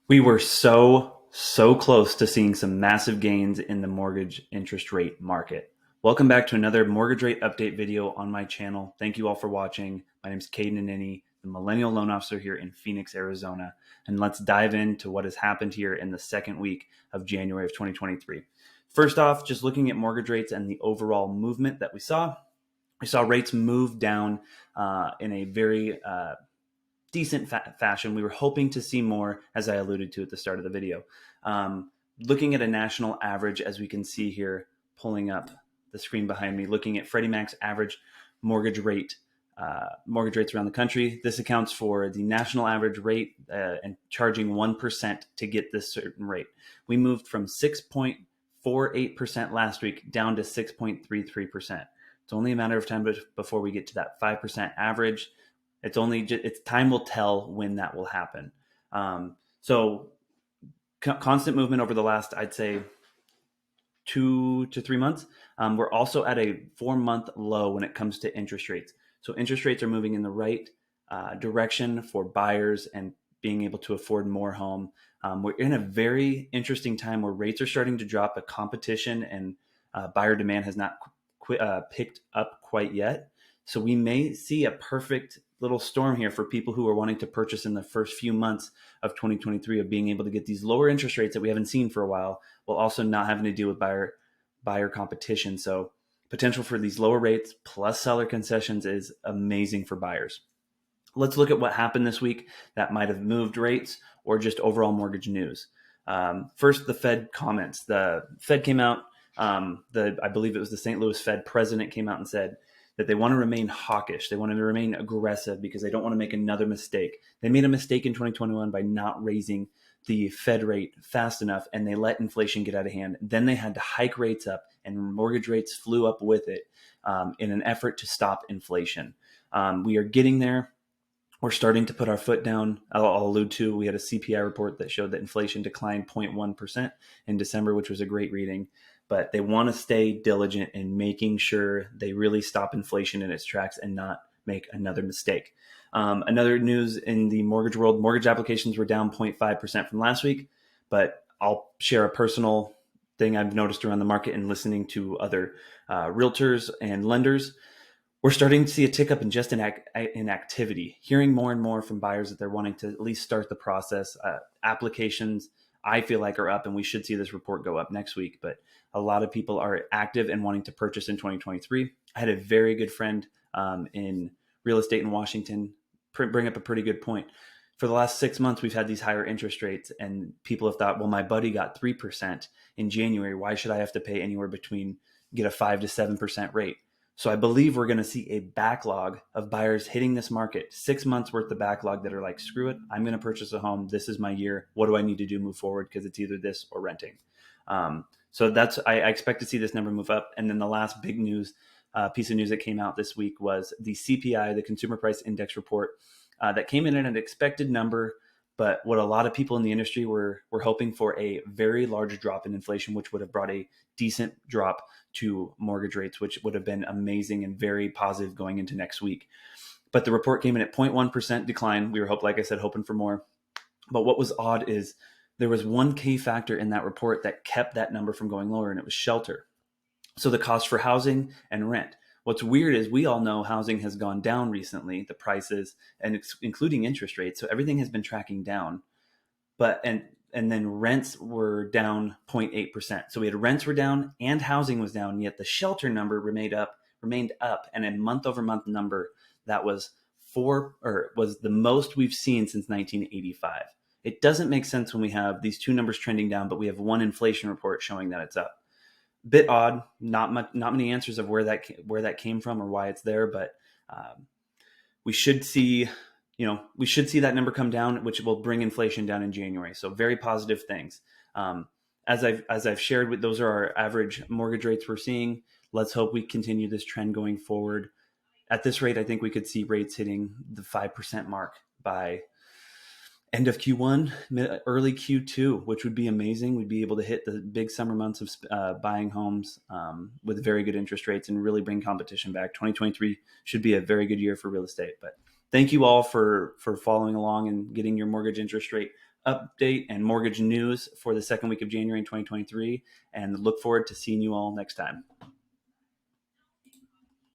We were so close to seeing some massive gains in the mortgage interest rate market. Welcome back to another mortgage rate update video on my channel. Thank you all for watching. My name is Caden Anini, the Millennial Loan Officer here in Phoenix, Arizona. And let's dive into what has happened here in the second week of January of 2023. First off, just looking at mortgage rates and the overall movement that we saw rates move down in a very decent fashion. We were hoping to see more, as I alluded to at the start of the video. Looking at a national average, as we can see here, pulling up the screen behind me, looking at Freddie Mac's average mortgage rate, mortgage rates around the country. This accounts for the national average rate and charging 1% to get this certain rate. We moved from 6.48% last week down to 6.33%. It's only a matter of time before we get to that 5% average. It's time will tell when that will happen. So constant movement over the last, I'd say, 2 to 3 months. We're also at a 4-month low when it comes to interest rates. So interest rates are moving in the right direction for buyers and being able to afford more home. We're in a very interesting time where rates are starting to drop, but competition and buyer demand has not picked up quite yet. So we may see a perfect little storm here for people who are wanting to purchase in the first few months of 2023 of being able to get these lower interest rates that we haven't seen for a while, while also not having to deal with buyer competition. So potential for these lower rates plus seller concessions is amazing for buyers. Let's look at what happened this week that might have moved rates or just overall mortgage news. First, the Fed comments. The Fed came out, I believe it was the St. Louis Fed president came out and said that they want to remain hawkish. They want to remain aggressive because they don't want to make another mistake. They made a mistake in 2021 by not raising the Fed rate fast enough, and they let inflation get out of hand. Then they had to hike rates up, and mortgage rates flew up with it in an effort to stop inflation. We are getting there. We're starting to put our foot down. I'll allude to, we had a CPI report that showed that inflation declined 0.1% in December, which was a great reading. But they want to stay diligent in making sure they really stop inflation in its tracks and not make another mistake. Another news in the mortgage world, mortgage applications were down 0.5% from last week, but I'll share a personal thing I've noticed around the market and listening to other realtors and lenders. We're starting to see a tick up in just in activity, hearing more and more from buyers that they're wanting to at least start the process. Applications, I feel like, are up, and we should see this report go up next week. But a lot of people are active and wanting to purchase in 2023. I had a very good friend in real estate in Washington bring up a pretty good point. For the last 6 months, we've had these higher interest rates, and people have thought, well, my buddy got 3% in January. Why should I have to pay anywhere between get a 5 to 7% rate? So I believe we're going to see a backlog of buyers hitting this market, 6 months worth of backlog that are like, screw it, I'm going to purchase a home. This is my year. What do I need to do move forward? Because it's either this or renting. So I expect to see this number move up. And then the last big news, piece of news that came out this week was the CPI, the Consumer Price Index report, that came in at an expected number. But what a lot of people in the industry were hoping for a very large drop in inflation, which would have brought a decent drop to mortgage rates, which would have been amazing and very positive going into next week. But the report came in at 0.1% decline. We were, like I said, hoping for more. But what was odd is there was one key factor in that report that kept that number from going lower, and it was shelter. So the cost for housing and rent. What's weird is we all know housing has gone down recently, the prices, and including interest rates. So everything has been tracking down. And then rents were down 0.8%. So we had rents were down and housing was down, yet the shelter number remained up, and a month over month number that was was the most we've seen since 1985. It doesn't make sense when we have these two numbers trending down, but we have one inflation report showing that it's up. Bit odd, not many answers of where that came from or why it's there, but we should see that number come down, which will bring inflation down in January. So very positive things. As I've shared, those are our average mortgage rates we're seeing. Let's hope we continue this trend going forward. At this rate, I think we could see rates hitting the 5% mark by end of Q1, early Q2, which would be amazing. We'd be able to hit the big summer months of buying homes with very good interest rates and really bring competition back. 2023 should be a very good year for real estate. But thank you all for following along and getting your mortgage interest rate update and mortgage news for the second week of January in 2023. And look forward to seeing you all next time.